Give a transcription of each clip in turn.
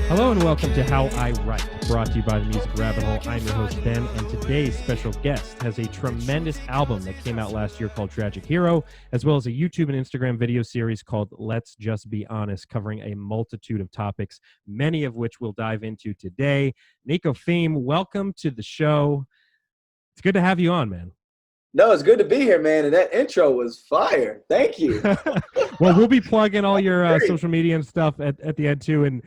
Hello and welcome to How I Write, brought to you by the Music Rabbit Hole. I'm your host, Ben, and today's special guest has a tremendous album that came out last year called Tragic Hero, as well as a YouTube and Instagram video series called Let's Just Be Honest, covering a multitude of topics, many of which we'll dive into today. NiccoFeem, welcome to the show. It's good to have you on, man. No, it's good to be here, man. And that intro was fire. Thank you. Well, we'll be plugging all your social media and stuff at the end too, and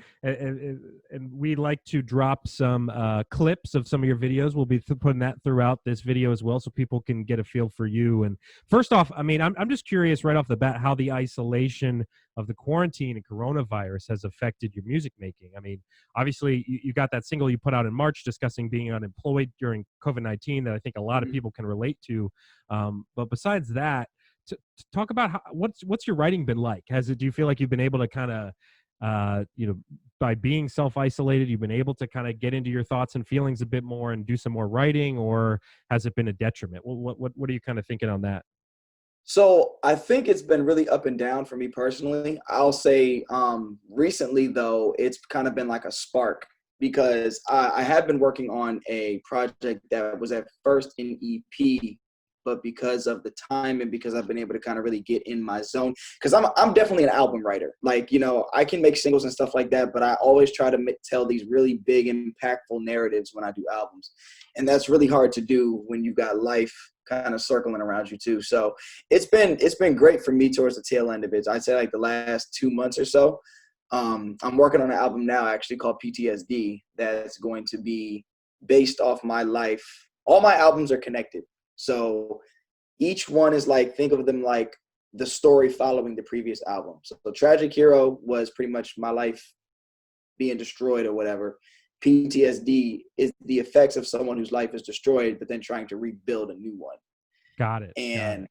we like to drop some clips of some of your videos. We'll be putting that throughout this video as well, so people can get a feel for you. And first off, I mean, I'm just curious right off the bat how the isolation of the quarantine and coronavirus has affected your music making. I mean, obviously, you got that single you put out in March discussing being unemployed during COVID-19 that I think a lot of people can relate to. But besides that, to talk about what's your writing been like? Do you feel like you've been able to kind of, by being self-isolated, you've been able to kind of get into your thoughts and feelings a bit more and do some more writing, or has it been a detriment? What are you kind of thinking on that? So I think it's been really up and down for me personally. I'll say recently, though, it's kind of been like a spark because I have been working on a project that was at first an EP, but because of the time and because I've been able to kind of really get in my zone, because I'm definitely an album writer. Like, I can make singles and stuff like that, but I always try to tell these really big, impactful narratives when I do albums. And that's really hard to do when you've got life kind of circling around you too. So it's been great for me towards the tail end of it. I'd say like the last 2 months or so. I'm working on an album now actually called PTSD that's going to be based off my life. All my albums are connected. So each one is like, think of them like the story following the previous album. So Tragic Hero was pretty much my life being destroyed or whatever. PTSD is the effects of someone whose life is destroyed, but then trying to rebuild a new one. Got it. And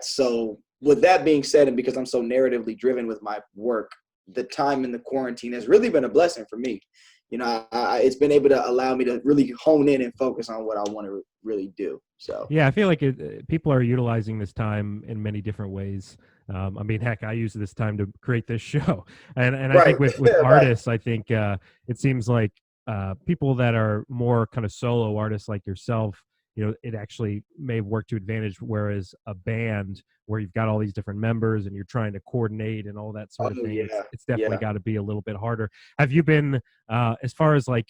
so with that being said, and because I'm so narratively driven with my work, the time in the quarantine has really been a blessing for me. It's been able to allow me to really hone in and focus on what I want to really do. So yeah, I feel like people are utilizing this time in many different ways. I mean, heck, I use this time to create this show, and I think with artists, I think it seems like people that are more kind of solo artists like yourself, it actually may work to advantage. Whereas a band where you've got all these different members and you're trying to coordinate and all that sort of thing, it's definitely got to be a little bit harder. Have you been, as far as like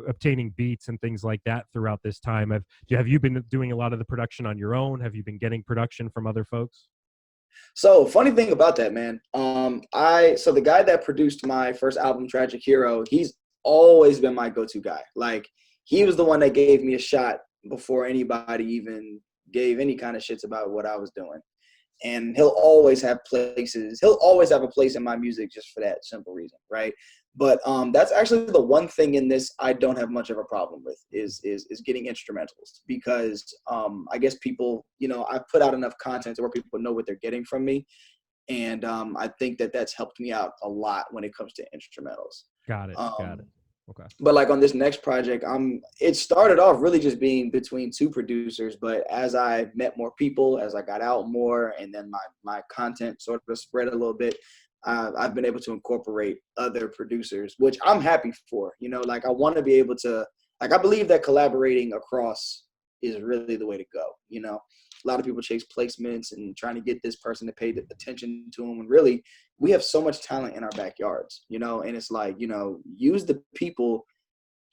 obtaining beats and things like that throughout this time? Have you been doing a lot of the production on your own? Have you been getting production from other folks? So funny thing about that, man. So the guy that produced my first album, Tragic Hero, he's always been my go-to guy. Like, he was the one that gave me a shot before anybody even gave any kind of shits about what I was doing. And he'll always have a place in my music just for that simple reason, right? But that's actually the one thing in this I don't have much of a problem with is getting instrumentals, because I guess people, I put out enough content to where people know what they're getting from me. And I think that that's helped me out a lot when it comes to instrumentals. Got it. Okay. But like on this next project, it started off really just being between two producers, but as I met more people, as I got out more, and then my content sort of spread a little bit, I've been able to incorporate other producers, which I'm happy for. Like, I want to be able to, like, I believe that collaborating across is really the way to go. A lot of people chase placements and trying to get this person to pay attention to them. And really, we have so much talent in our backyards, and it's like, use the people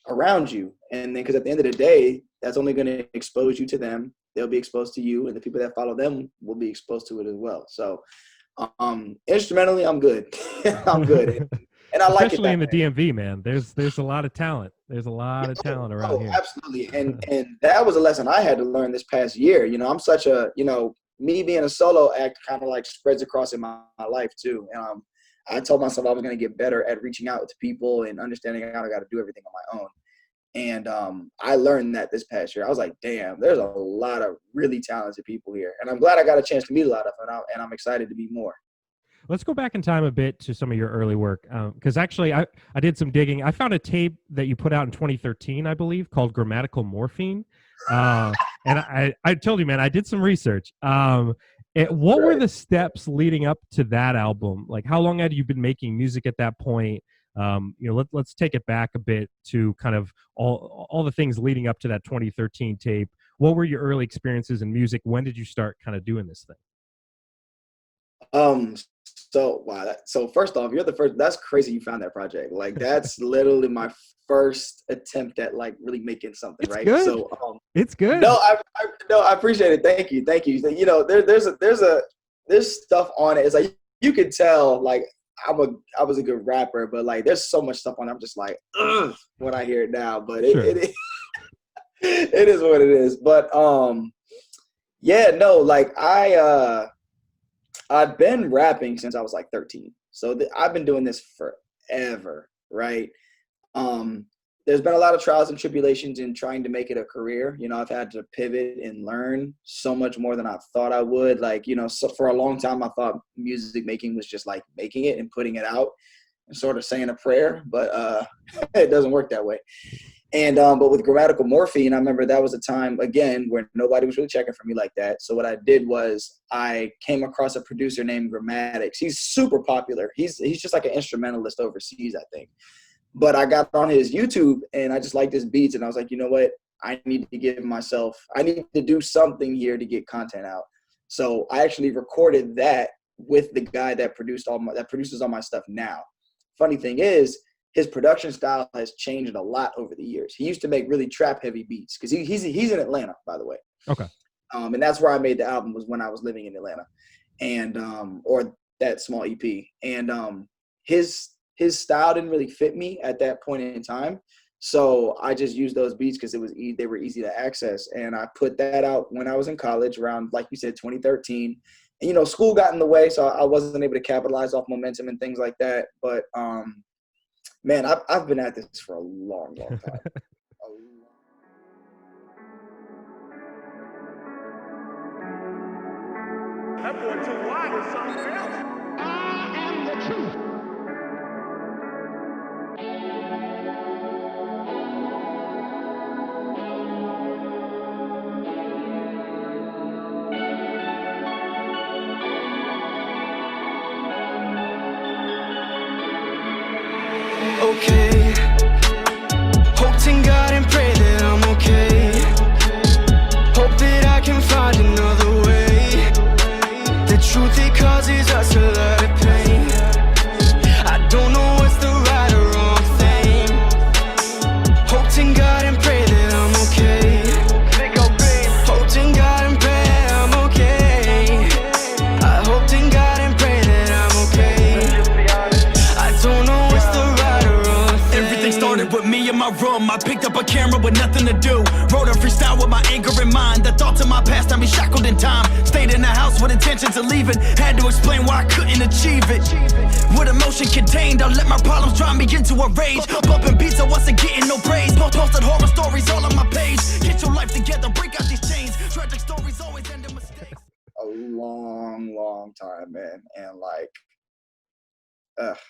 around you. And then, because at the end of the day, that's only going to expose you to them. They'll be exposed to you, and the people that follow them will be exposed to it as well. So instrumentally, I'm good. I'm good. And I like it. Especially in the DMV, man. There's a lot of talent. There's a lot of talent around here. Absolutely. And that was a lesson I had to learn this past year. I'm such a, me being a solo act kind of like spreads across in my life too. And I told myself I was going to get better at reaching out to people and understanding how I got to do everything on my own. And I learned that this past year. I was like, damn, there's a lot of really talented people here. And I'm glad I got a chance to meet a lot of them, and I'm excited to be more. Let's go back in time a bit to some of your early work, because actually I did some digging. I found a tape that you put out in 2013, I believe, called Grammatical Morphine. And I told you, man, I did some research. What were Right. the steps leading up to that album? Like, how long had you been making music at that point? Let's take it back a bit to kind of all the things leading up to that 2013 tape. What were your early experiences in music? When did you start kind of doing this thing? Um, so wow. So first off, you're the first. That's crazy. You found that project. Like that's literally my first attempt at like really making something. It's Right. good. So It's good. no, no, I appreciate it. Thank you, thank you. You know, there's stuff on it. It's like you could tell like I was a good rapper, but like there's so much stuff on it. I'm just like, ugh, when I hear it now. But Sure. it is what it is. But yeah, no, like I've been rapping since I was like 13. So I've been doing this forever, right? Um, there's been a lot of trials and tribulations in trying to make it a career. You know, I've had to pivot and learn so much more than I thought I would. Like, you know, so for a long time, I thought music making was just like making it and putting it out and sort of saying a prayer, but it doesn't work that way. And but with grammatical morphine, I remember that was a time again where nobody was really checking for me like that. So what I did was I came across a producer named Grammatics. He's super popular. He's just like an instrumentalist overseas, I think. But I got on his YouTube and I just liked his beats and I was like, you know what? I need to do something here to get content out. So I actually recorded that with the guy that produces all my stuff now. Funny thing is, his production style has changed a lot over the years. He used to make really trap heavy beats because he's in Atlanta, by the way. Okay. And that's where I made the album, was when I was living in Atlanta, and or that small EP. And his style didn't really fit me at that point in time, so I just used those beats because they were easy to access. And I put that out when I was in college, around, like you said, 2013. And you know, school got in the way, so I wasn't able to capitalize off momentum and things like that. But man, I've been at this for a long, long time. That boy too wild or something else. I am the truth. Okay, hope to God and pray that I'm okay. Hope that I can find another way. The truth, it causes us a lot of pain. I don't know what's the right or wrong thing. Hope to God and pray that I'm okay. Hope to God and pray I'm okay. I hope to God and pray that I'm okay. I don't know what's the right or wrong thing. Everything started with me in my room. I picked up a camera with nothing to do. Wrote a freestyle with my anger in mind. The thoughts of my past had me shackled in time. Stayed in the house with intentions of leaving. Had to explain why I couldn't achieve it. With emotion contained, I let my problems drive me into a rage. Bumping beats, I wasn't getting no praise. Posted horror stories all on my page. Get your life together, break out these chains. Tragic stories always end in mistakes. A long, long time, man. And like,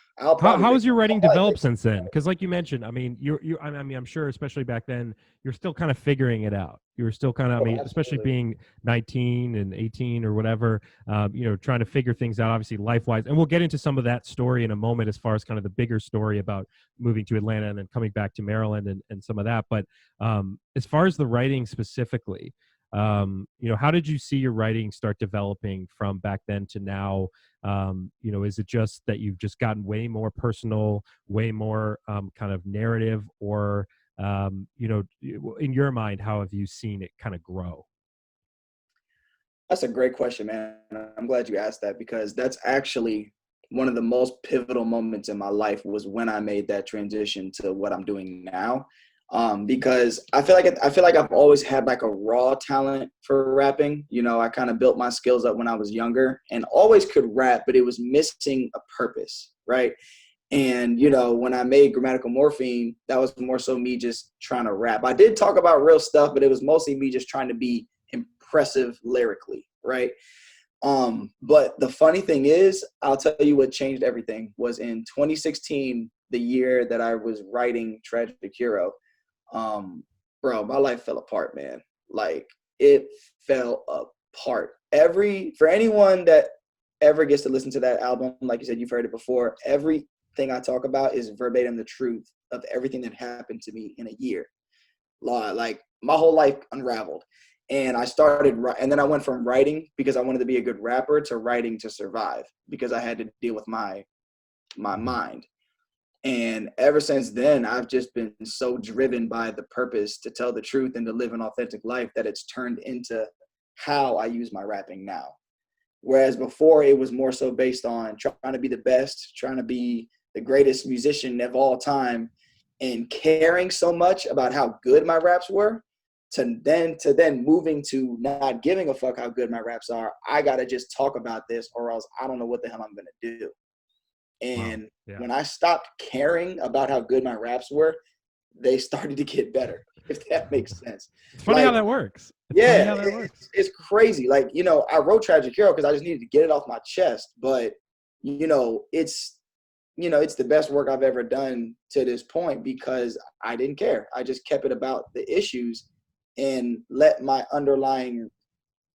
how has your writing developed since then? Because, like you mentioned, I mean, I'm sure, especially back then, you're still kind of figuring it out. You were still kind of, especially being 19 and 18 or whatever, trying to figure things out, obviously life-wise. And we'll get into some of that story in a moment, as far as kind of the bigger story about moving to Atlanta and then coming back to Maryland and some of that. But as far as the writing specifically, how did you see your writing start developing from back then to now? Is it just that you've just gotten way more personal, way more kind of narrative, or in your mind, how have you seen it kind of grow? That's a great question, man. I'm glad you asked that, because that's actually one of the most pivotal moments in my life, was when I made that transition to what I'm doing now. Because I feel like I've always had like a raw talent for rapping. You know, I kind of built my skills up when I was younger and always could rap, but it was missing a purpose, right? And, you know, when I made Grammatical Morphine, that was more so me just trying to rap. I did talk about real stuff, but it was mostly me just trying to be impressive lyrically, right? But the funny thing is, I'll tell you what changed everything was in 2016, the year that I was writing Tragic Hero. Bro, my life fell apart, man. Like, it fell apart. for anyone that ever gets to listen to that album, like you said, you've heard it before, everything I talk about is verbatim the truth of everything that happened to me in a year. Like my whole life unraveled. And and then I went from writing because I wanted to be a good rapper to writing to survive because I had to deal with my mind. And ever since then, I've just been so driven by the purpose to tell the truth and to live an authentic life that it's turned into how I use my rapping now. Whereas before it was more so based on trying to be the best, trying to be the greatest musician of all time, and caring so much about how good my raps were, to then moving to not giving a fuck how good my raps are. I gotta just talk about this or else I don't know what the hell I'm gonna do. And Wow. Yeah. when I stopped caring about how good my raps were, they started to get better, if that makes sense. It's funny how that works. It's crazy. Like, you know, I wrote Tragic Hero because I just needed to get it off my chest. But, it's the best work I've ever done to this point because I didn't care. I just kept it about the issues and let my underlying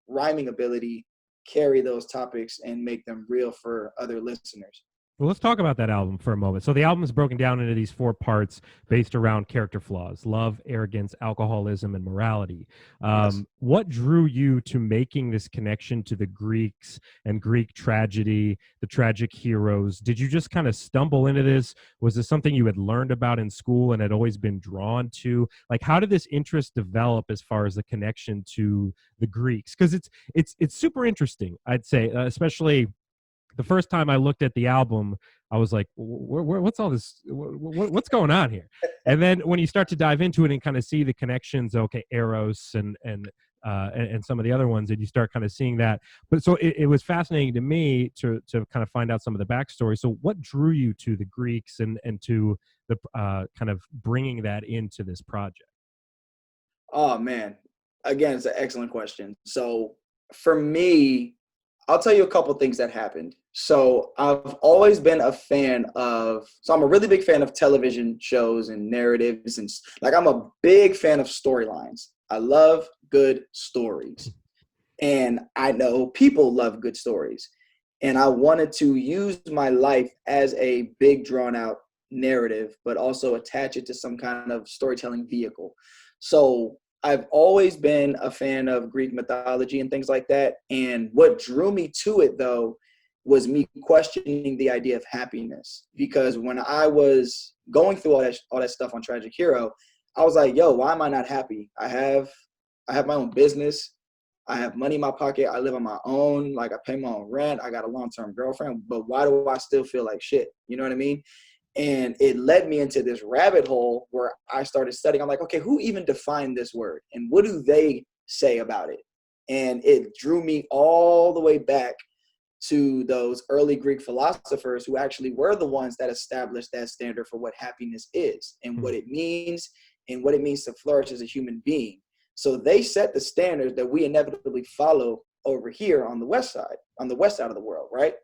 rhyming ability carry those topics and make them real for other listeners. Well, let's talk about that album for a moment. So the album is broken down into these 4 parts based around character flaws: love, arrogance, alcoholism, and morality. Yes. What drew you to making this connection to the Greeks and Greek tragedy, the tragic heroes? Did you just kind of stumble into this? Was this something you had learned about in school and had always been drawn to? Like, how did this interest develop as far as the connection to the Greeks? Because it's super interesting, I'd say, especially the first time I looked at the album, I was like, what's all this? What's going on here? And then when you start to dive into it and kind of see the connections, okay, Eros and some of the other ones, and you start kind of seeing that. But so it was fascinating to me to kind of find out some of the backstory. So what drew you to the Greeks and to the kind of bringing that into this project? Oh, man. Again, it's an excellent question. So for me, I'll tell you a couple things that happened. So I've always been a fan so I'm a really big fan of television shows and narratives. And like, I'm a big fan of storylines. I love good stories. And I know people love good stories. And I wanted to use my life as a big drawn out narrative, but also attach it to some kind of storytelling vehicle. So I've always been a fan of Greek mythology and things like that. And what drew me to it, though, was me questioning the idea of happiness. Because when I was going through all that stuff on Tragic Hero, I was like, yo, why am I not happy? I have my own business. I have money in my pocket. I live on my own. Like, I pay my own rent. I got a long-term girlfriend. But why do I still feel like shit? You know what I mean? And it led me into this rabbit hole where I started studying. I'm like, okay, who even defined this word? And what do they say about it? And it drew me all the way back to those early Greek philosophers who actually were the ones that established that standard for what happiness is and what it means to flourish as a human being. So they set the standards that we inevitably follow over here on the west side of the world, right?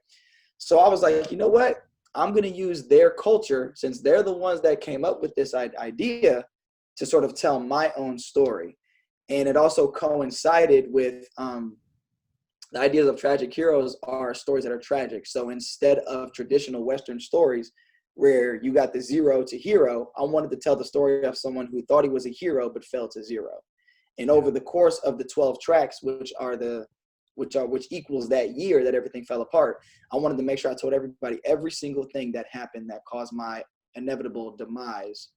So I was like, you know what? I'm going to use their culture, since they're the ones that came up with this idea, to sort of tell my own story. And it also coincided with the ideas of tragic heroes are stories that are tragic. So instead of traditional Western stories where you got the zero to hero, I wanted to tell the story of someone who thought he was a hero but fell to zero. And over the course of the 12 tracks, which equals that year that everything fell apart, I wanted to make sure I told everybody every single thing that happened that caused my inevitable demise,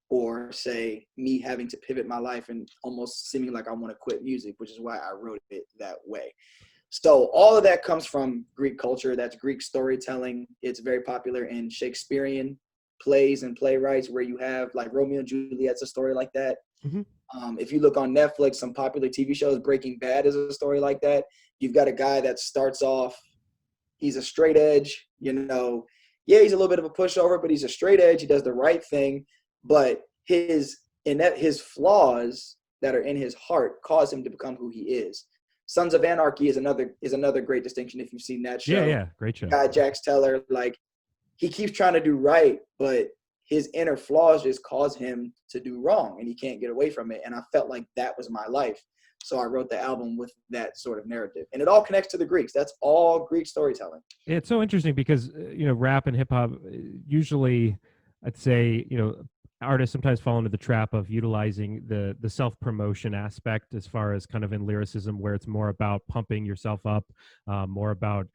or say me having to pivot my life and almost seeming like I want to quit music, which is why I wrote it that way. So all of that comes from Greek culture. That's Greek storytelling. It's very popular in Shakespearean plays and playwrights, where you have like Romeo and Juliet's a story like that. Mm-hmm. If you look on Netflix, some popular TV shows, Breaking Bad is a story like that. You've got a guy that starts off, he's a straight edge, he's a little bit of a pushover, but he's a straight edge. He does the right thing, but his flaws that are in his heart cause him to become who he is. Sons of Anarchy is another great distinction if you've seen that show. Yeah, great show. Guy Jax Teller, like, he keeps trying to do right, but his inner flaws just cause him to do wrong, and he can't get away from it. And I felt like that was my life. So I wrote the album with that sort of narrative, and it all connects to the Greeks. That's all Greek storytelling. It's so interesting because rap and hip hop usually, I'd say, artists sometimes fall into the trap of utilizing the self promotion aspect as far as kind of in lyricism, where it's more about pumping yourself up, more about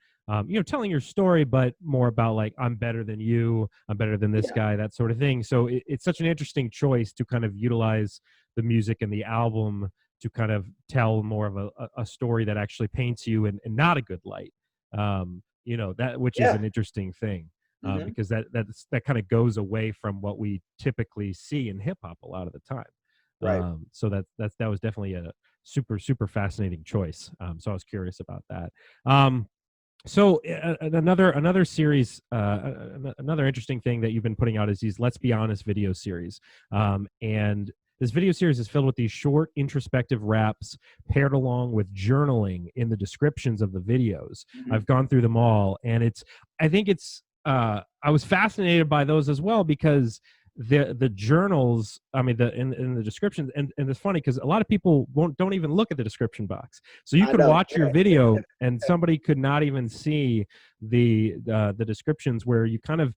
telling your story, but more about like, I'm better than you, I'm better than this guy, that sort of thing. So it's such an interesting choice to kind of utilize the music and the album to kind of tell more of a story that actually paints you in not a good light. That which is an interesting thing. Because that kind of goes away from what we typically see in hip hop a lot of the time. Right. So that was definitely a super fascinating choice. So I was curious about that. So another series, another interesting thing that you've been putting out is these Let's Be Honest video series. And this video series is filled with these short introspective raps paired along with journaling in the descriptions of the videos. I've gone through them all, and I think I was fascinated by those as well, because the journals, I mean, in the descriptions, and it's funny because a lot of people don't even look at the description box. So you could watch your video and somebody could not even see the descriptions, where you kind of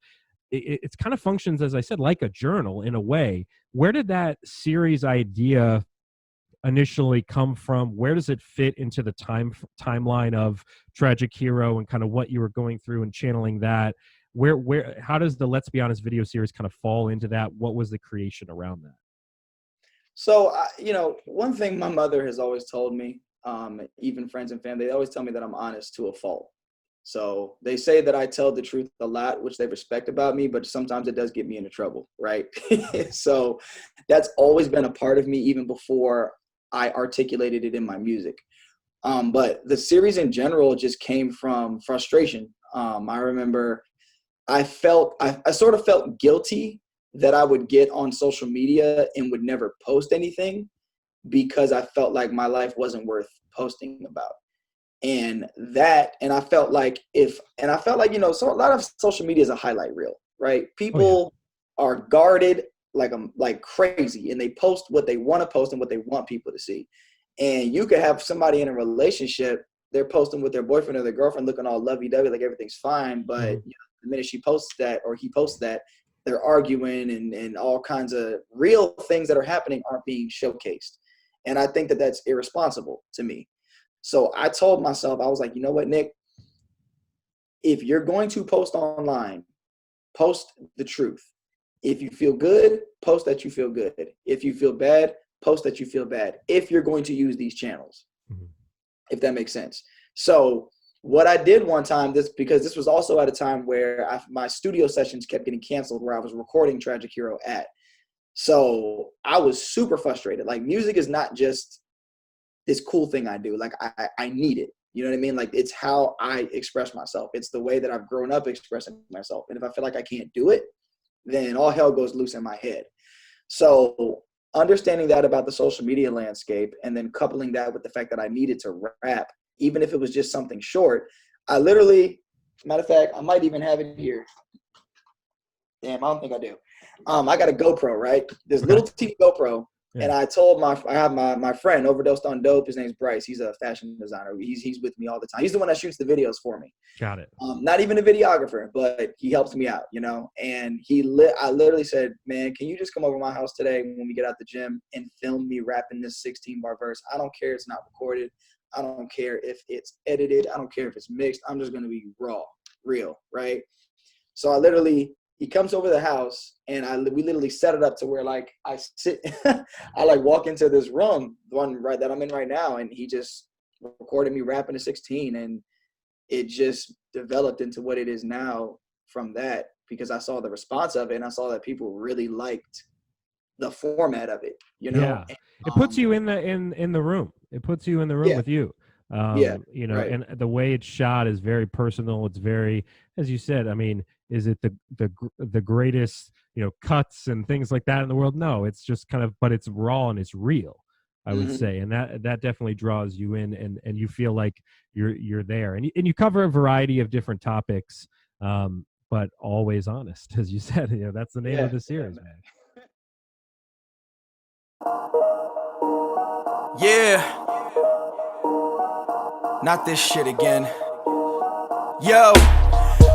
it's kind of functions, as I said, like a journal in a way. Where did that series idea initially come from? Where does it fit into the timeline of Tragic Hero and kind of what you were going through and channeling that? How does the Let's Be Honest video series kind of fall into that? What was the creation around that? So, one thing my mother has always told me, even friends and family, they always tell me that I'm honest to a fault. So they say that I tell the truth a lot, which they respect about me, but sometimes it does get me into trouble, right? So that's always been a part of me, even before I articulated it in my music. But the series in general just came from frustration. I remember I sort of felt guilty that I would get on social media and would never post anything, because I felt like my life wasn't worth posting about. And I felt like so a lot of social media is a highlight reel, right? People are guarded like crazy, and they post what they want to post and what they want people to see. And you could have somebody in a relationship, they're posting with their boyfriend or their girlfriend looking all lovey-dovey, like everything's fine. But the minute she posts that, or he posts that, they're arguing, and all kinds of real things that are happening aren't being showcased. And I think that that's irresponsible to me. So I told myself, I was like, you know what, Nick, if you're going to post online, post the truth. If you feel good, post that you feel good. If you feel bad, post that you feel bad, if you're going to use these channels, if that makes sense. So what I did one time, because this was also at a time where my studio sessions kept getting canceled, where I was recording Tragic Hero at. So I was super frustrated. Like, music is not just this cool thing I do. Like, I need it. You know what I mean? Like, it's how I express myself. It's the way that I've grown up expressing myself. And if I feel like I can't do it, then all hell goes loose in my head. So understanding that about the social media landscape, and then coupling that with the fact that I needed to rap, even if it was just something short, I literally, matter of fact, I might even have it here. Damn, I don't think I do. I got a GoPro, right? This little teeny GoPro. And I told I have my friend, Overdosed on Dope. His name's Bryce. He's a fashion designer. He's with me all the time. He's the one that shoots the videos for me. Got it. Not even a videographer, but he helps me out, And I literally said, man, can you just come over to my house today when we get out the gym and film me rapping this 16-bar verse? I don't care if it's not recorded. I don't care if it's edited. I don't care if it's mixed. I'm just going to be raw, real, right? So he comes over the house, and we literally set it up to where, like, I sit, I like walk into this room, the one right that I'm in right now, and he just recorded me rapping at 16, and it just developed into what it is now from that, because I saw the response of it, and I saw that people really liked the format of it, Yeah. And, it puts you in the room. It puts you in the room with you. Right. And the way it's shot is very personal. It's very, as you said, I mean, is it the greatest, cuts and things like that in the world? No, it's just kind of, but it's raw and it's real, I would say. And that definitely draws you in, and you feel like you're there, and you cover a variety of different topics, but always honest, as you said. That's the name of the series, man. Yeah. Not this shit again. Yo.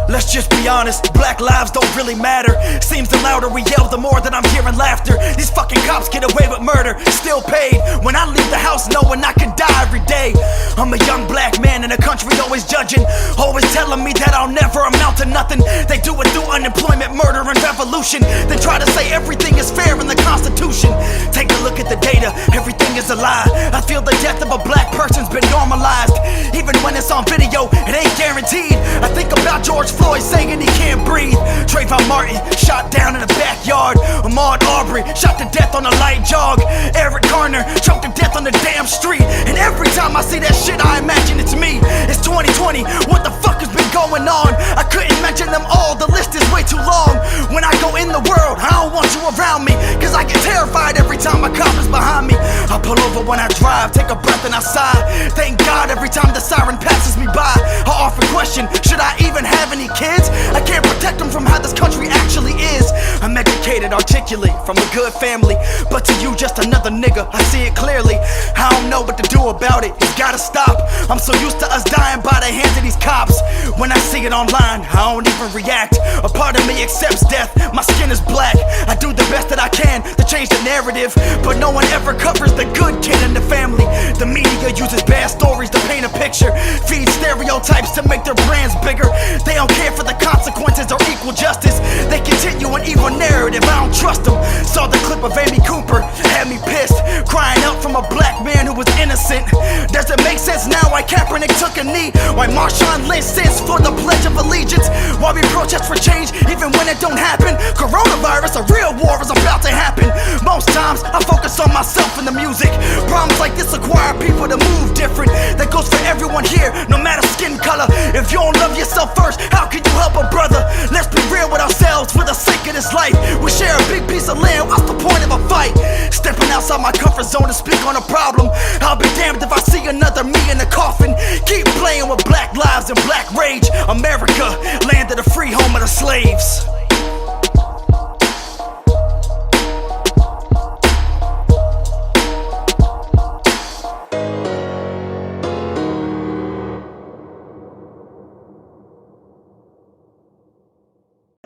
Let's just be honest, black lives don't really matter. Seems the louder we yell, the more that I'm hearing laughter. These fucking cops get away with murder, still paid. When I leave the house knowing I could die every day. I'm a young black man in a country always judging, always telling me that I'll never amount to nothing. They do it through unemployment, murder, and revolution. Then try to say everything is fair in the Constitution. Take a look at the data, everything is a lie. I feel the death of a black person's been normalized. Even when it's on video, it ain't guaranteed. I think about George Floyd saying he can't breathe. Trayvon Martin shot down in the backyard. Ahmaud Arbery shot to death on a light jog. Eric Garner choked to death on the damn street. And every time I see that shit, I imagine it's me. It's 2020, what the fuck has been going on? I couldn't mention them all, the list is way too long. When I go in the world, I don't want you around me, cause I get terrified every time a cop is behind me. I pull over when I drive, take a breath and I sigh. Thank God every time the siren passes me by. I often question, should I even have any kids? I can't protect them from how this country actually is. I'm educated, articulate, from a good family, but to you just another nigga, I see it clearly. I don't know what to do about it, it's gotta stop. I'm so used to us dying by the hands of these cops. When I see it online, I don't even react. A part of me accepts death, my skin is black. I do the best that I can to change the narrative, but no one ever covers the good kid in the family. The media uses bad stories to paint a picture, feed stereotypes to make their brands bigger. They don't care for the consequences or equal justice. They continue an evil narrative, I don't trust them. Saw the clip of Amy Cooper, had me pissed, crying out from a black man who was innocent. Does it make sense now why Kaepernick took a knee? Why Marshawn Lynch sits for the Pledge of Allegiance? Why we protest for change even when it don't happen? Coronavirus, a real war is about to happen. Most times I focus on myself and the music. Problems like this require people to move different. That goes for everyone here, no matter skin color. If you don't love yourself first, how can you help a brother? Let's be real with ourselves for the sake of this life. We share a big piece of land, what's the point of a fight? Stepping outside my comfort zone to speak on a problem. I'll be damned if I see another me in a coffin. Keep playing with black lives and black rage. America, land of the free, home of the slaves.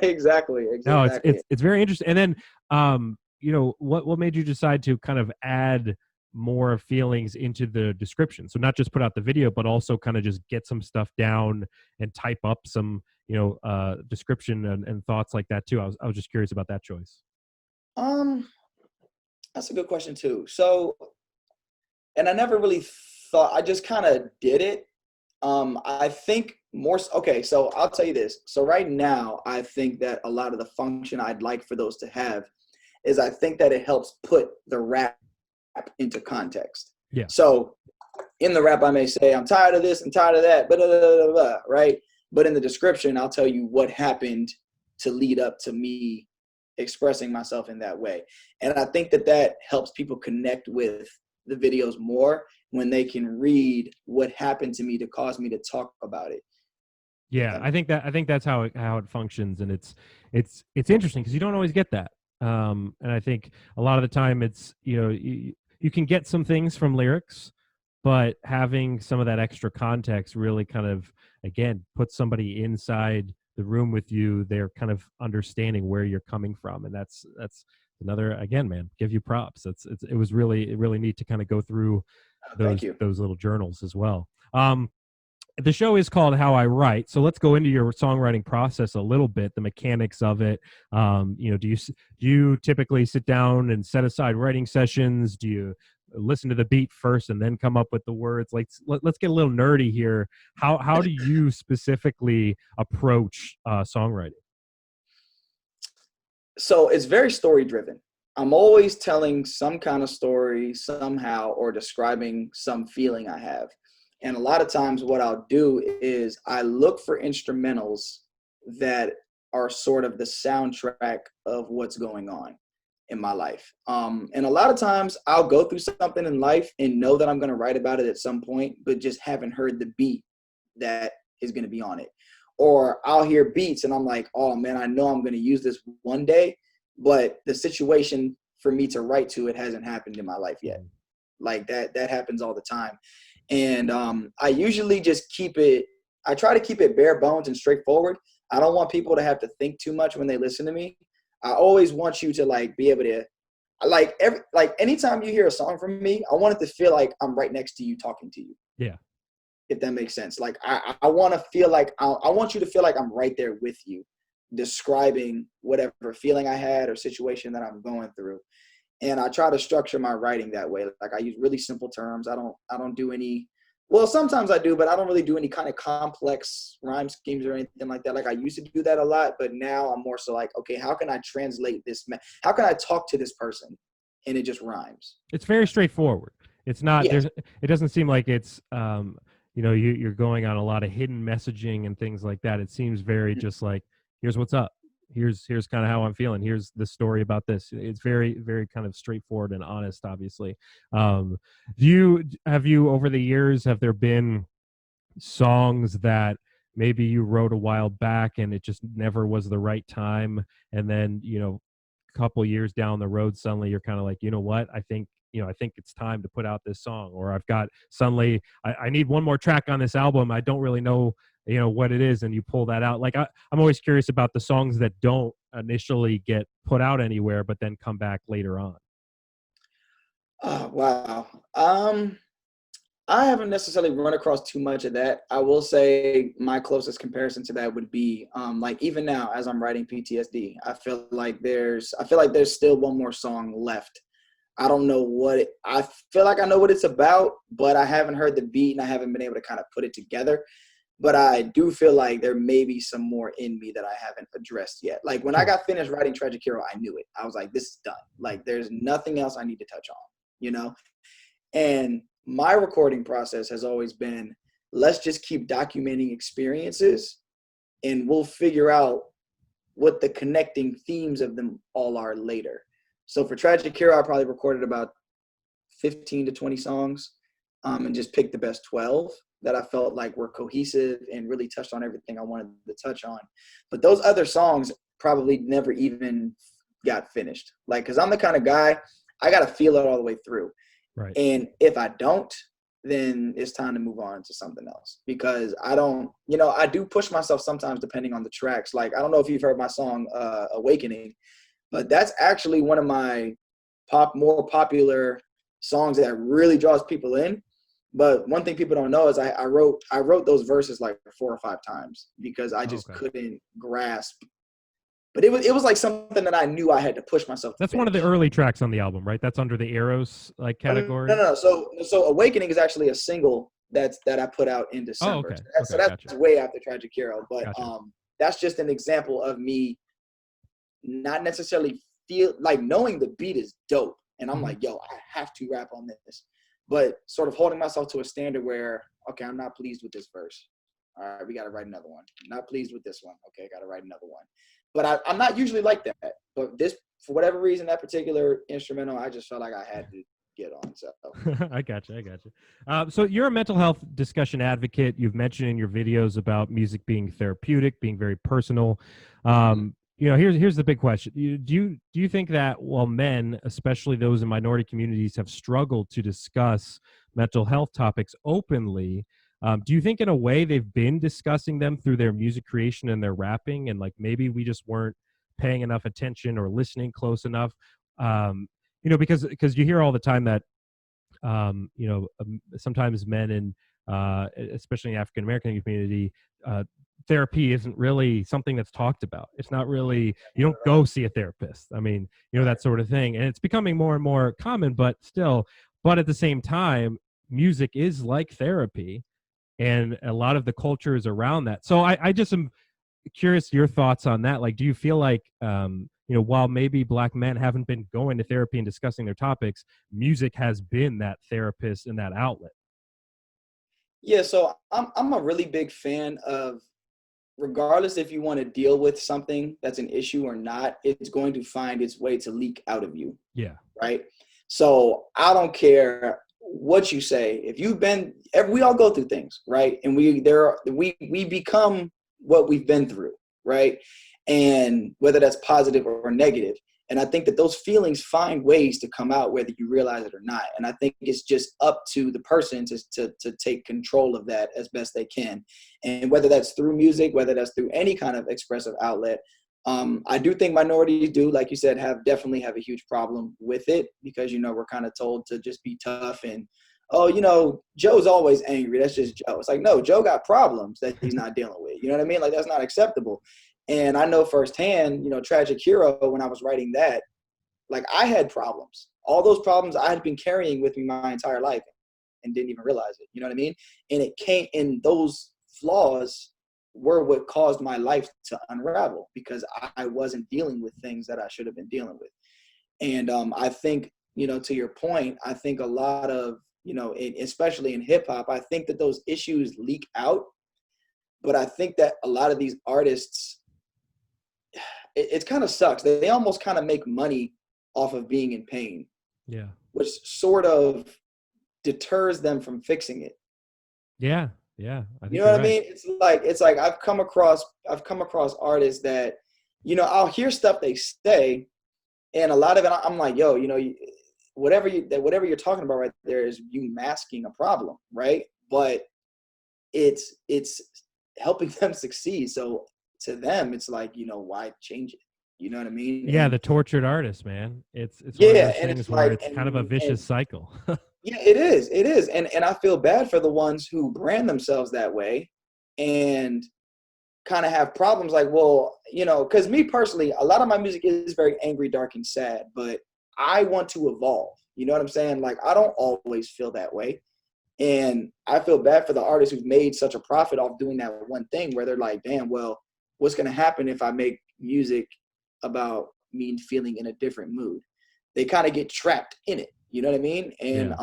Exactly. No, it's very interesting. And then, what made you decide to kind of add more feelings into the description? So not just put out the video, but also kind of just get some stuff down and type up some, description and thoughts like that too. I was just curious about that choice. That's a good question too. So, and I never really thought, I just kind of did it. I think more, okay, so I'll tell you this. So right now, I think that a lot of the function I'd like for those to have is I think that it helps put the rap into context. Yeah. So in the rap, I may say, I'm tired of this, I'm tired of that, blah, blah, blah, blah, blah, right? But in the description, I'll tell you what happened to lead up to me expressing myself in that way. And I think that that helps people connect with the videos more when they can read what happened to me to cause me to talk about it. Yeah, I think that's how it functions, and it's interesting because you don't always get that. And I think a lot of the time it's you can get some things from lyrics, but having some of that extra context really kind of again puts somebody inside the room with you. They're kind of understanding where you're coming from, and that's another, again, man, give you props. It was really neat to kind of go through those little journals as well. The show is called How I Write, so let's go into your songwriting process a little bit, the mechanics of it. Do you typically sit down and set aside writing sessions? Do you listen to the beat first and then come up with the words? Like, let's get a little nerdy here. How do you specifically approach songwriting? So it's very story driven. I'm always telling some kind of story somehow or describing some feeling I have. And a lot of times what I'll do is I look for instrumentals that are sort of the soundtrack of what's going on in my life. And a lot of times I'll go through something in life and know that I'm going to write about it at some point, but just haven't heard the beat that is going to be on it. Or I'll hear beats and I'm like, oh man, I know I'm going to use this one day, but the situation for me to write to it hasn't happened in my life yet. Like that happens all the time. And I usually just I try to keep it bare bones and straightforward. I don't want people to have to think too much when they listen to me. I always want you to like be able to like anytime you hear a song from me, I want it to feel like I'm right next to you talking to you. Yeah. If that makes sense. Like I want to feel like I want you to feel like I'm right there with you, describing whatever feeling I had or situation that I'm going through. And I try to structure my writing that way. Like I use really simple terms. I don't do any, well, sometimes I do, but I don't really do any kind of complex rhyme schemes or anything like that. Like I used to do that a lot, but now I'm more so like, okay, how can I translate this? How can I talk to this person and it just rhymes? It's very straightforward. It's not, Yeah. it doesn't seem like it's, you're going on a lot of hidden messaging and things like that. It seems very just like, here's what's up. Here's kind of how I'm feeling. Here's the story about this. It's very, very kind of straightforward and honest, obviously. Have you over the years, have there been songs that maybe you wrote a while back and it just never was the right time, and then a couple years down the road suddenly you're kind of like, you know what, I think it's time to put out this song, or I've got suddenly I need one more track on this album, I don't really know what it is, and you pull that out. Like I'm always curious about the songs that don't initially get put out anywhere but then come back later on. Oh, wow. I haven't necessarily run across too much of that. I will say my closest comparison to that would be like even now as I'm writing PTSD, I feel like there's still one more song left. I don't know I feel like I know what it's about, but I haven't heard the beat and I haven't been able to kind of put it together. But I do feel like there may be some more in me that I haven't addressed yet. Like when I got finished writing Tragic Hero, I knew it. I was like, this is done. Like there's nothing else I need to touch on, And my recording process has always been, let's just keep documenting experiences and we'll figure out what the connecting themes of them all are later. So for Tragic Hero, I probably recorded about 15 to 20 songs and just picked the best 12 that I felt like were cohesive and really touched on everything I wanted to touch on. But those other songs probably never even got finished. Like, cause I'm the kind of guy, I got to feel it all the way through. Right. And if I don't, then it's time to move on to something else, because I don't, I do push myself sometimes depending on the tracks. Like, I don't know if you've heard my song Awakening, but that's actually one of my more popular songs that really draws people in. But one thing people don't know is I wrote those verses like 4 or 5 times because I just couldn't grasp. But it was like something that I knew I had to push myself to That's finish. one of the early tracks on the album, right? That's under the Eros like category. No. So Awakening is actually a single that I put out in December. Oh, okay. So that's gotcha. way after Tragic Hero. But Gotcha. that's just an example of me not necessarily feel like knowing the beat is dope. And I'm like, yo, I have to rap on this. But sort of holding myself to a standard where, okay, I'm not pleased with this verse. All right, we got to write another one. Not pleased with this one. Okay, got to write another one. But I'm not usually like that. But this, for whatever reason, that particular instrumental, I just felt like I had to get on. So I got you. So you're a mental health discussion advocate. You've mentioned in your videos about music being therapeutic, being very personal. Here's the big question. Do you think that while men, especially those in minority communities, have struggled to discuss mental health topics openly, do you think in a way they've been discussing them through their music creation and their rapping, and like maybe we just weren't paying enough attention or listening close enough? Because you hear all the time that sometimes men in especially in the African American community, therapy isn't really something that's talked about. It's not really, you don't go see a therapist. I mean, that sort of thing. And it's becoming more and more common, but at the same time, music is like therapy and a lot of the culture is around that. So I just am curious your thoughts on that. Like, do you feel like, while maybe Black men haven't been going to therapy and discussing their topics, music has been that therapist and that outlet? Yeah, so I'm a really big fan of, regardless if you want to deal with something that's an issue or not, it's going to find its way to leak out of you. Yeah. Right. So I don't care what you say. If you've been, we all go through things, right? And we become what we've been through, right? And whether that's positive or negative. And I think that those feelings find ways to come out whether you realize it or not. And I think it's just up to the person to take control of that as best they can. And whether that's through music, whether that's through any kind of expressive outlet, I do think minorities do, like you said, definitely have a huge problem with it because, we're kind of told to just be tough and, oh, Joe's always angry. That's just Joe. It's like, no, Joe got problems that he's not dealing with. You know what I mean? Like, that's not acceptable. And I know firsthand, Tragic Hero, when I was writing that, like I had problems. All those problems I had been carrying with me my entire life and didn't even realize it. You know what I mean? And those flaws were what caused my life to unravel because I wasn't dealing with things that I should have been dealing with. And I think, to your point, I think a lot of, especially in hip hop, I think that those issues leak out. But I think that a lot of these artists, it kind of sucks. They almost kind of make money off of being in pain. Yeah. Which sort of deters them from fixing it. Yeah. Yeah. I think You know what you're I mean? It's like I've come across artists that, I'll hear stuff they say, and a lot of it I'm like, yo, whatever you're talking about right there is you masking a problem, right? But it's helping them succeed. So to them, it's like, why change it? You know what I mean? Yeah, And the tortured artist, man. It's one of yeah, those and things it's where like, it's kind of a vicious cycle. yeah, it is. And I feel bad for the ones who brand themselves that way and kind of have problems like, well, because me personally, a lot of my music is very angry, dark, and sad, but I want to evolve. You know what I'm saying? Like, I don't always feel that way. And I feel bad for the artists who've made such a profit off doing that one thing where they're like, damn, well, what's going to happen if I make music about me feeling in a different mood? They kind of get trapped in it. You know what I mean? And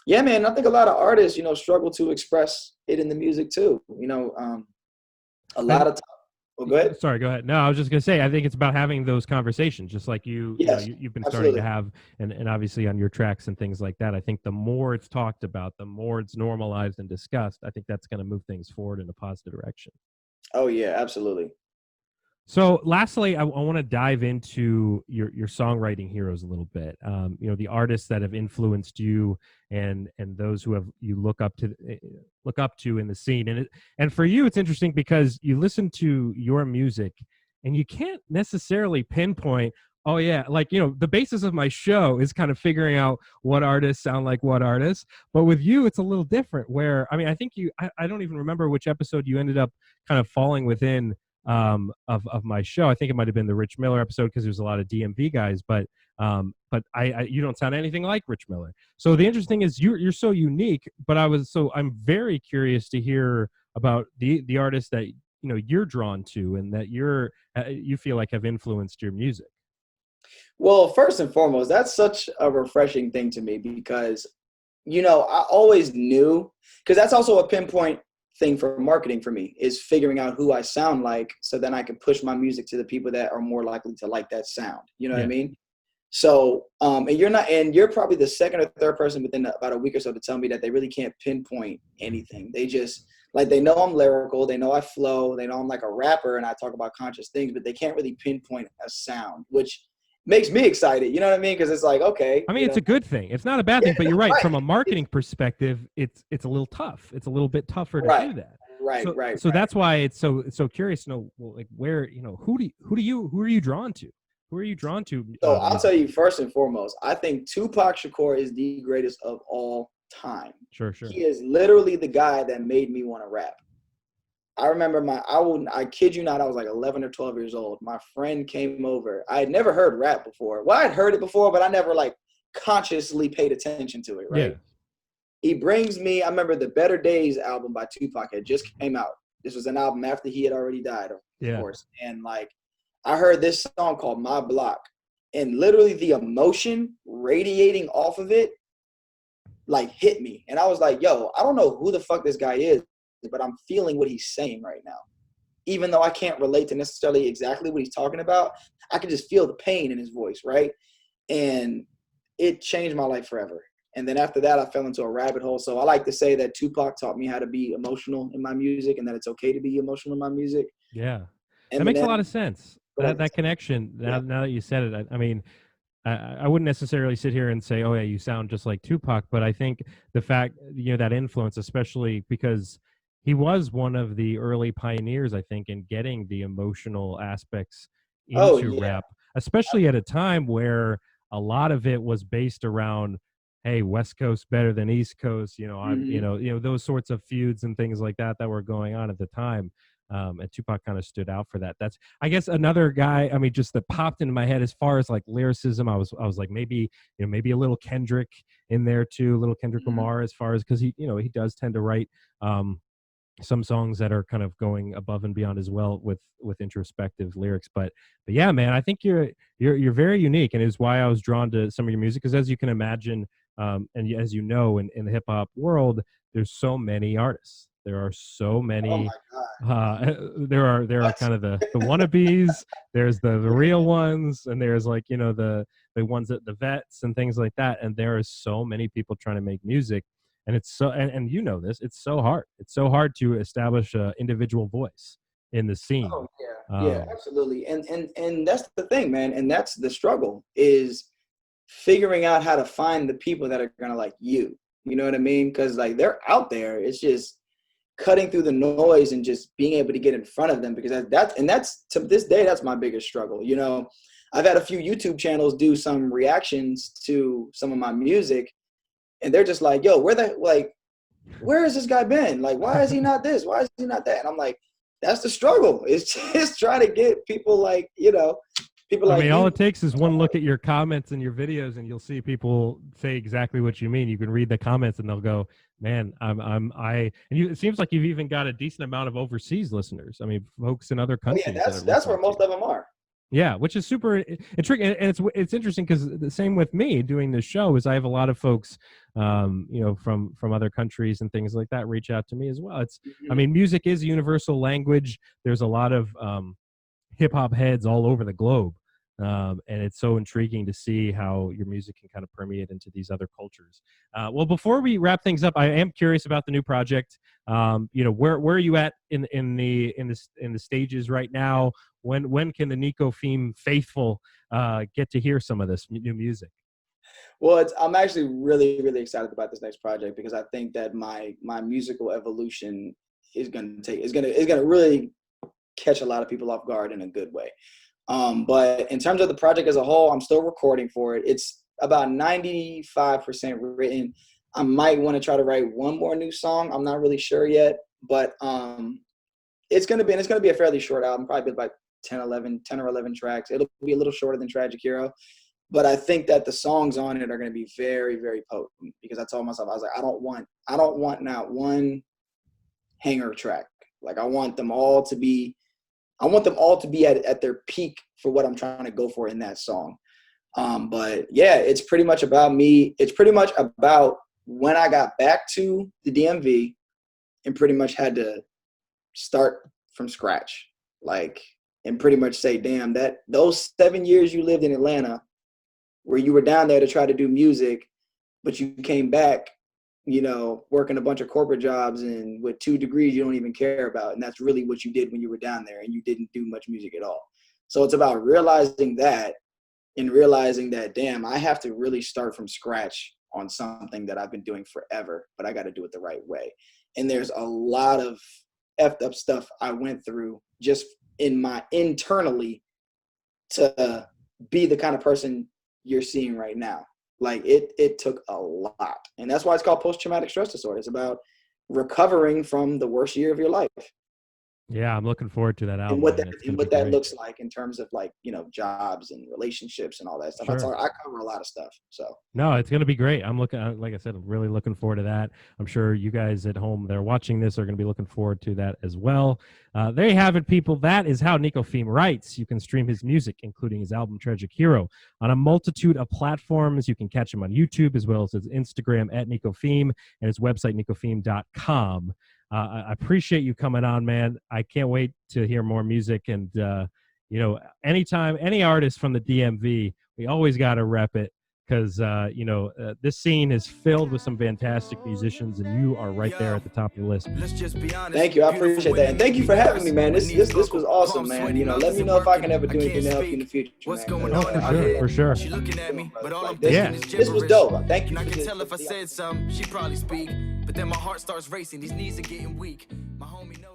yeah, man, I think a lot of artists, struggle to express it in the music too. A lot of time. Well, go ahead. Sorry, go ahead. No, I was just gonna say, I think it's about having those conversations, just like Yes, you've been starting absolutely. to have, and obviously on your tracks and things like that. I think the more it's talked about, the more it's normalized and discussed. I think that's going to move things forward in a positive direction. Oh yeah, absolutely. So, lastly, I want to dive into your songwriting heroes a little bit. The artists that have influenced you, and those who you look up to in the scene. And for you, it's interesting because you listen to your music, and you can't necessarily pinpoint. Oh yeah, like the basis of my show is kind of figuring out what artists sound like what artists. But with you, it's a little different. Where I think I don't even remember which episode you ended up kind of falling within of my show. I think it might have been the Rich Miller episode because there's a lot of DMV guys, but I you don't sound anything like Rich Miller. So the interesting is you're so unique, but I'm very curious to hear about the artists that you're drawn to and that you feel like have influenced your music. Well, first and foremost, that's such a refreshing thing to me because, I always knew, because that's also a pinpoint thing for marketing for me, is figuring out who I sound like so then I can push my music to the people that are more likely to like that sound. You know what I mean? So, and you're probably the second or third person within about a week or so to tell me that they really can't pinpoint anything. They just, like, they know I'm lyrical, they know I flow, they know I'm like a rapper and I talk about conscious things, but they can't really pinpoint a sound, which makes me excited. You know what I mean? Because it's like, okay. I mean, it's a good thing. It's not a bad thing, but you're right. From a marketing perspective, it's a little tough. It's a little bit tougher to do that. Right. So that's why it's so curious to know, well, like, where, who are you drawn to? Who are you drawn to? So I'll tell you first and foremost, I think Tupac Shakur is the greatest of all time. Sure. He is literally the guy that made me want to rap. I remember I kid you not, I was like 11 or 12 years old. My friend came over. I had never heard rap before. Well, I'd heard it before, but I never like consciously paid attention to it, right? Yeah. He brings me, I remember the Better Days album by Tupac had just came out. This was an album after he had already died, of course. And like, I heard this song called My Block, and literally the emotion radiating off of it, like, hit me. And I was like, yo, I don't know who the fuck this guy is, but I'm feeling what he's saying right now. Even though I can't relate to necessarily exactly what he's talking about, I can just feel the pain in his voice, right? And it changed my life forever. And then after that, I fell into a rabbit hole. So I like to say that Tupac taught me how to be emotional in my music and that it's okay to be emotional in my music. Yeah. And that makes a lot of sense. that connection. Now that you said it, I mean, I wouldn't necessarily sit here and say, "Oh yeah, you sound just like Tupac," but I think the fact, that influence, especially because he was one of the early pioneers, I think, in getting the emotional aspects Oh into yeah. rap, especially at a time where a lot of it was based around, "Hey, West Coast better than East Coast," I'm, Mhm. those sorts of feuds and things like that were going on at the time. And Tupac kind of stood out for that. That's, I guess, another guy. I mean, just that popped into my head as far as like lyricism. I was like, maybe, maybe a little Kendrick in there too, a little Kendrick Mhm. Lamar, as far as, because he does tend to write some songs that are kind of going above and beyond as well with introspective lyrics. But yeah, man, I think you're very unique, and is why I was drawn to some of your music, because as you can imagine, as you know, in the hip hop world, there's so many artists. There are so Oh many. my God. There are What? kind of the wannabes. There's the real ones, and there's like the ones that the vets and things like that. And there are so many people trying to make music, and it's so, and this, it's so hard. It's so hard to establish a individual voice in the scene. Oh yeah, yeah, Um, absolutely. And that's the thing, man. And that's the struggle, is figuring out how to find the people that are gonna like you. You know what I mean? Because like they're out there. It's just cutting through the noise and just being able to get in front of them, because that's to this day, that's my biggest struggle. I've had a few YouTube channels do some reactions to some of my music, and they're just like, yo, where has this guy been? Like, why is he not this? Why is he not that? And I'm like, that's the struggle. It's just trying to get people like, people I like mean, all you. it takes is one look at your comments and your videos, and you'll see people say exactly what you mean. You can read the comments, and they'll go, "Man, And it seems like you've even got a decent amount of overseas listeners. I mean, folks in other Oh yeah, countries that are that's where listening to most you. of them are. Yeah, which is super intriguing, and it's interesting because the same with me doing this show is I have a lot of folks, from other countries and things like that reach out to me as well. I Mhm. mean, music is a universal language. There's a lot of hip hop heads all over the globe. And it's so intriguing to see how your music can kind of permeate into these other cultures. Well, before we wrap things up, I am curious about the new project. Where are you at in the stages right now? When can the NiccoFeem faithful get to hear some of this new music? Well, I'm actually really, really excited about this next project, because I think that my musical evolution is gonna really catch a lot of people off guard in a good way. But in terms of the project as a whole, I'm still recording for it. It's about 95% written. I might want to try to write one more new song. I'm not really sure yet, but it's gonna be a fairly short album, probably like 10 or 11 tracks. It'll be a little shorter than Tragic Hero, but I think that the songs on it are going to be very, very potent, because I told myself, I was like, I don't want not one hanger track. Like I want them all to be at their peak for what I'm trying to go for in that song. But yeah, it's pretty much about me. It's pretty much about when I got back to the DMV and pretty much had to start from scratch, like, and pretty much say, damn, that those 7 years you lived in Atlanta, where you were down there to try to do music, but you came back, working a bunch of corporate jobs and with 2 degrees you don't even care about. And that's really what you did when you were down there, and you didn't do much music at all. So it's about realizing that, and realizing that, damn, I have to really start from scratch on something that I've been doing forever, but I got to do it the right way. And there's a lot of effed up stuff I went through just internally to be the kind of person you're seeing right now. Like it took a lot. And that's why it's called post-traumatic stress disorder. It's about recovering from the worst year of your life, Yeah, I'm looking forward to that and album, what that man. It's and going to be what that great. looks like in terms of, like, jobs and relationships and all that stuff. Sure. I cover a lot of stuff. So No, it's going to be great. I'm looking, like I said, I'm really looking forward to that. I'm sure you guys at home that are watching this are going to be looking forward to that as well. There you have it, people. That is how NiccoFeem writes. You can stream his music, including his album Tragic Hero, on a multitude of platforms. You can catch him on YouTube, as well as his Instagram at NiccoFeem, and his website, niccofeem.com. I appreciate you coming on, man. I can't wait to hear more music. And, anytime, any artist from the DMV, we always got to rep it, because this scene is filled with some fantastic musicians, and you are right there at the top of the list. Let's just be honest. Thank you. I appreciate that. And thank you for having me, man. This was awesome, man. Let me know if I can ever do anything to help you in the future, What's man. going Oh, on in my for sure, head? for sure. She looking at me, but all I'm This- thinking is this was gibberish. dope. Thank you And I for can this- tell if I said something, she'd probably speak. But then my heart starts racing, these knees are getting weak. My homie knows.